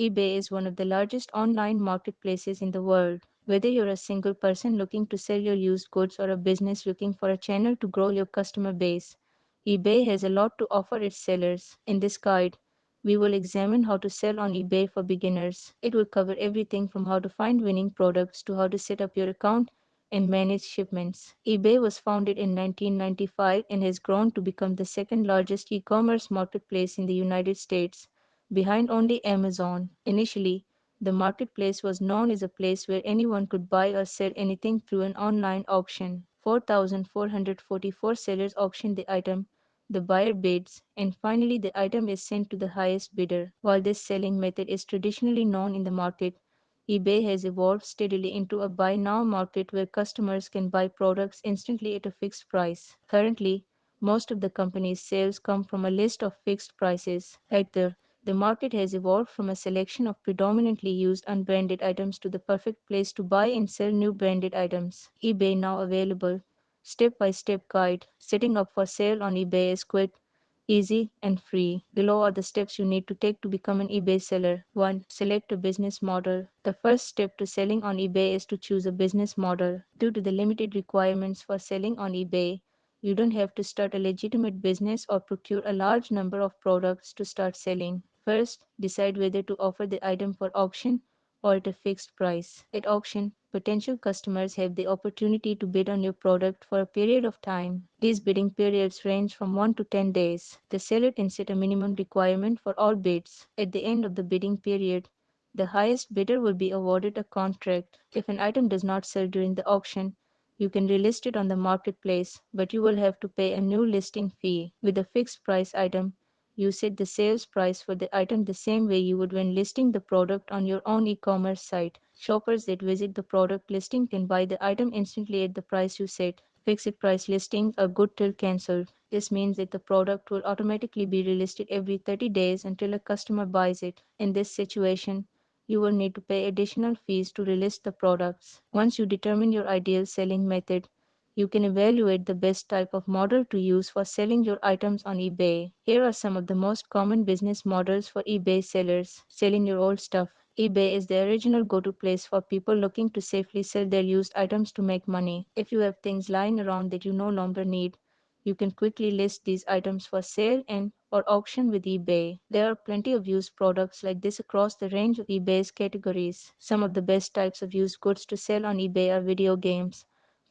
eBay is one of the largest online marketplaces in the world. Whether you're a single person looking to sell your used goods or a business looking for a channel to grow your customer base, eBay has a lot to offer its sellers. In this guide, we will examine how to sell on eBay for beginners. It will cover everything from how to find winning products to how to set up your account and manage shipments. eBay was founded in 1995 and has grown to become the second largest e-commerce marketplace in the United States, behind only Amazon. Initially, the marketplace was known as a place where anyone could buy or sell anything through an online auction. 4,444 sellers auctioned the item, the buyer bids, and finally the item is sent to the highest bidder. While this selling method is traditionally known in the market, eBay has evolved steadily into a buy now market where customers can buy products instantly at a fixed price. Currently, most of the company's sales come from a list of fixed prices. The market has evolved from a selection of predominantly used unbranded items to the perfect place to buy and sell new branded items. eBay now available. Step-by-step guide. Setting up for sale on eBay is quick, easy, and free. Below are the steps you need to take to become an eBay seller. 1. Select a business model. The first step to selling on eBay is to choose a business model. Due to the limited requirements for selling on eBay, you don't have to start a legitimate business or procure a large number of products to start selling. First, decide whether to offer the item for auction or at a fixed price. At auction, potential customers have the opportunity to bid on your product for a period of time. These bidding periods range from 1 to 10 days. The seller can set a minimum requirement for all bids. At the end of the bidding period, the highest bidder will be awarded a contract. If an item does not sell during the auction, you can relist it on the marketplace, but you will have to pay a new listing fee. With a fixed price item, you set the sales price for the item the same way you would when listing the product on your own e-commerce site. Shoppers that visit the product listing can buy the item instantly at the price you set. Fixed price listings are good till cancelled. This means that the product will automatically be relisted every 30 days until a customer buys it. In this situation, you will need to pay additional fees to relist the products. Once you determine your ideal selling method, you can evaluate the best type of model to use for selling your items on eBay. Here are some of the most common business models for eBay sellers. Selling your old stuff. eBay is the original go-to place for people looking to safely sell their used items to make money. If you have things lying around that you no longer need, you can quickly list these items for sale and or auction with eBay. There are plenty of used products like this across the range of eBay's categories. Some of the best types of used goods to sell on eBay are video games,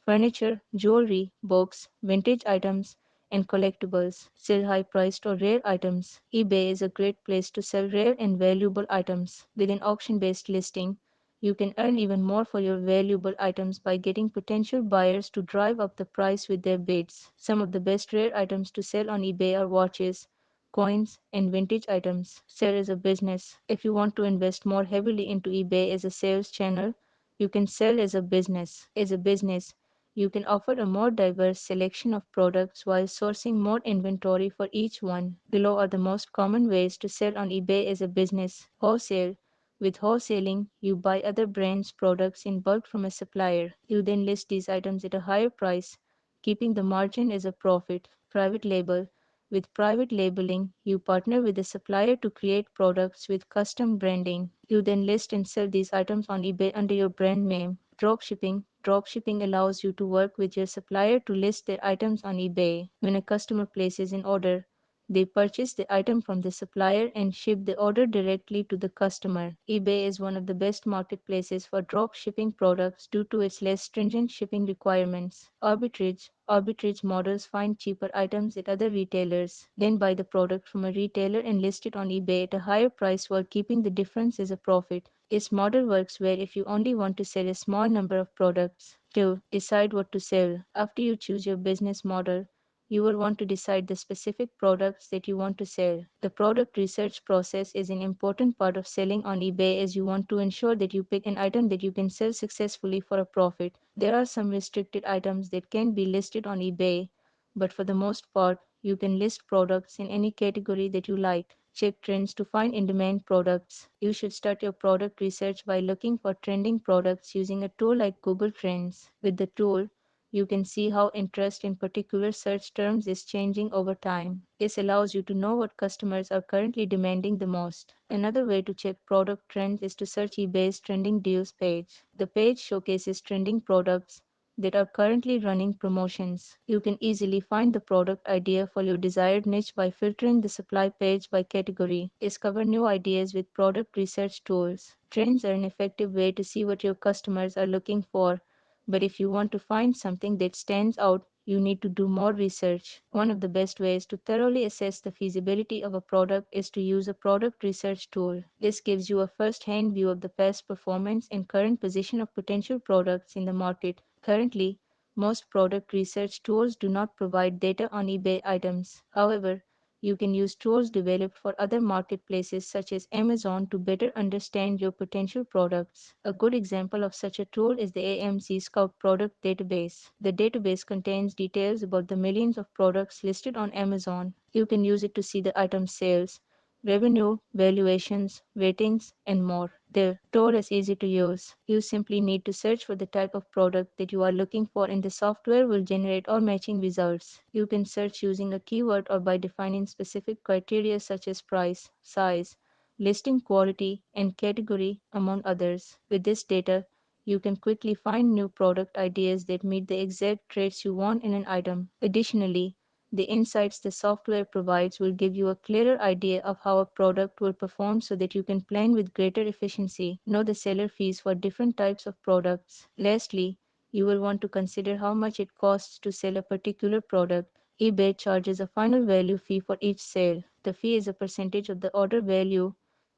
furniture, jewelry, books, vintage items, and collectibles. Sell high-priced or rare items. eBay is a great place to sell rare and valuable items. With an auction-based listing, you can earn even more for your valuable items by getting potential buyers to drive up the price with their bids. Some of the best rare items to sell on eBay are watches, coins, and vintage items. Sell as a business. If you want to invest more heavily into eBay as a sales channel, you can sell as a business. As a business, you can offer a more diverse selection of products while sourcing more inventory for each one. Below are the most common ways to sell on eBay as a business. Wholesale. With wholesaling, you buy other brands' products in bulk from a supplier. You then list these items at a higher price, keeping the margin as a profit. Private label. With private labeling, you partner with a supplier to create products with custom branding. You then list and sell these items on eBay under your brand name. Dropshipping. Dropshipping allows you to work with your supplier to list their items on eBay. When a customer places an order, they purchase the item from the supplier and ship the order directly to the customer. eBay is one of the best marketplaces for drop shipping products due to its less stringent shipping requirements. Arbitrage. Arbitrage models find cheaper items at other retailers, then buy the product from a retailer and list it on eBay at a higher price while keeping the difference as a profit. This model works where if you only want to sell a small number of products. 2. Decide what to sell. After you choose your business model, you will want to decide the specific products that you want to sell. The product research process is an important part of selling on eBay as you want to ensure that you pick an item that you can sell successfully for a profit. There are some restricted items that can be listed on eBay, but for the most part, you can list products in any category that you like. Check trends to find in-demand products. You should start your product research by looking for trending products using a tool like Google Trends. With the tool, you can see how interest in particular search terms is changing over time. This allows you to know what customers are currently demanding the most. Another way to check product trends is to search eBay's trending deals page. The page showcases trending products that are currently running promotions. You can easily find the product idea for your desired niche by filtering the supply page by category. Discover new ideas with product research tools. Trends are an effective way to see what your customers are looking for, but if you want to find something that stands out, you need to do more research. One of the best ways to thoroughly assess the feasibility of a product is to use a product research tool. This gives you a first hand view of the past performance and current position of potential products in the market. Currently, most product research tools do not provide data on eBay items. However, you can use tools developed for other marketplaces such as Amazon to better understand your potential products. A good example of such a tool is the AMC Scout product database. The database contains details about the millions of products listed on Amazon. You can use it to see the item sales, revenue, valuations, ratings, and more. The tool is easy to use. You simply need to search for the type of product that you are looking for and the software will generate all matching results. You can search using a keyword or by defining specific criteria such as price, size, listing quality, and category, among others. With this data, you can quickly find new product ideas that meet the exact traits you want in an item. Additionally, the insights the software provides will give you a clearer idea of how a product will perform so that you can plan with greater efficiency. Know the seller fees for different types of products. Lastly, you will want to consider how much it costs to sell a particular product. eBay charges a final value fee for each sale. The fee is a percentage of the order value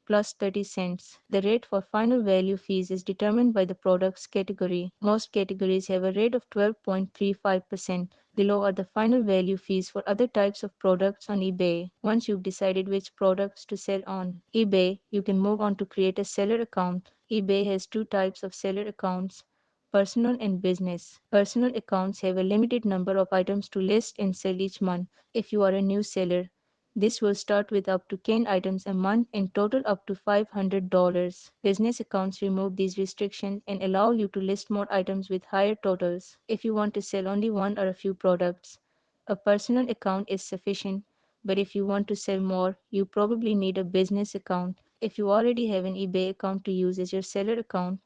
plus 30 cents. The rate for final value fees is determined by the product's category. Most categories have a rate of 12.35%. Below are the final value fees for other types of products on eBay. Once you've decided which products to sell on eBay, you can move on to create a seller account. eBay has two types of seller accounts: personal and business. Personal accounts have a limited number of items to list and sell each month. If you are a new seller, this will start with up to 10 items a month and total up to $500. Business accounts remove these restrictions and allow you to list more items with higher totals. If you want to sell only one or a few products, a personal account is sufficient, but if you want to sell more, you probably need a business account. If you already have an eBay account to use as your seller account,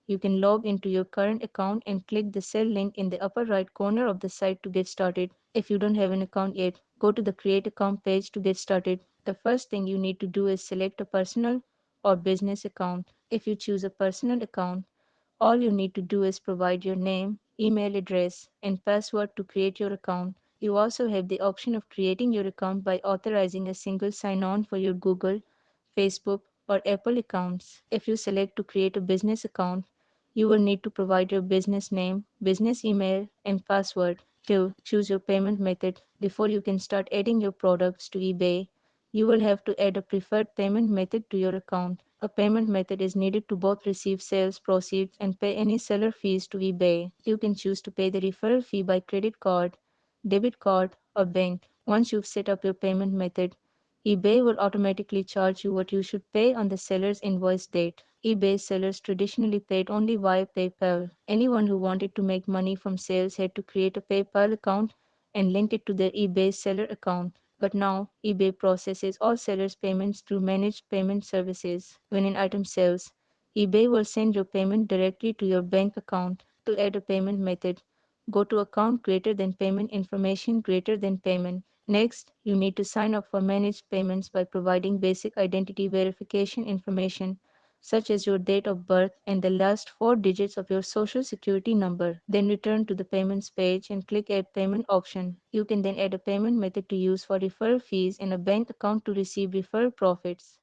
you can log into your current account and click the sell link in the upper right corner of the site to get started. If you don't have an account yet, go to the create account page to get started. The first thing you need to do is select a personal or business account. If you choose a personal account, all you need to do is provide your name, email address, and password to create your account. You also have the option of creating your account by authorizing a single sign-on for your Google, Facebook, or Apple accounts. If you select to create a business account, you will need to provide your business name, business email, and password. To choose your payment method before you can start adding your products to eBay, you will have to add a preferred payment method to your account. A payment method is needed to both receive sales proceeds and pay any seller fees to eBay. You can choose to pay the referral fee by credit card, debit card, or bank. Once you've set up your payment method, eBay will automatically charge you what you should pay on the seller's invoice date. eBay sellers traditionally paid only via PayPal. Anyone who wanted to make money from sales had to create a PayPal account and link it to their eBay seller account. But now, eBay processes all sellers' payments through managed payment services. When an item sells, eBay will send your payment directly to your bank account. To add a payment method, go to account greater than payment information greater than payment. Next, you need to sign up for managed payments by providing basic identity verification information such as your date of birth and the last four digits of your social security number. Then return to the payments page and click Add Payment option. You can then add a payment method to use for referral fees and a bank account to receive referral profits.